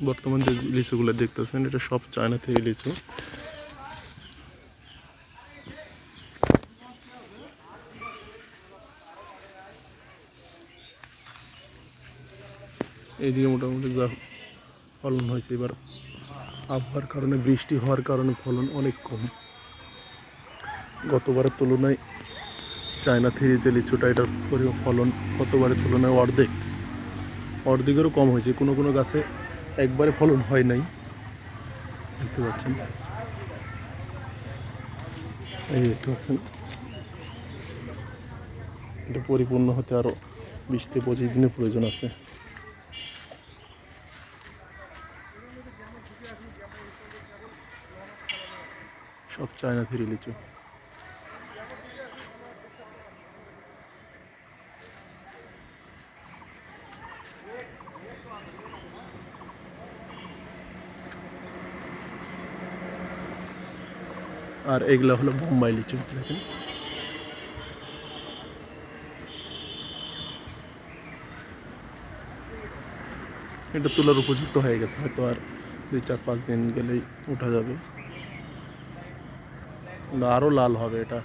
বর্তমান যে লিচুগুলো দেখতেছেন এটা সব চায়না থেকে লিচু। এইদিকে মোটামুটি যা ফলন হয়েছে এবার আবহাওয়ার কারণে, বৃষ্টি হওয়ার কারণে ফলন অনেক কম। গতবারের তুলনায় চায়না থেকে যে লিচুটা, এটার ফলন গতবারের তুলনায় অর্ধেকেরও কম হয়েছে। কোনো কোনো গাছে একবারে ফলন হয় নাই, দেখতে পাচ্ছেন। এই দেখতে পাচ্ছেন, এটা পরিপূর্ণ হতে আরও 20 থেকে 25 দিনের প্রয়োজন আছে। সব চায়না থেকে লিচু। আর এগুলো হলো বোম্বাই লিচু, দেখেন। এটা তোলার উপযুক্ত হয়ে গেছে, হয়তো আর 2-4-5 দিন গেলেই ওঠা যাবে, আরও লাল হবে এটা।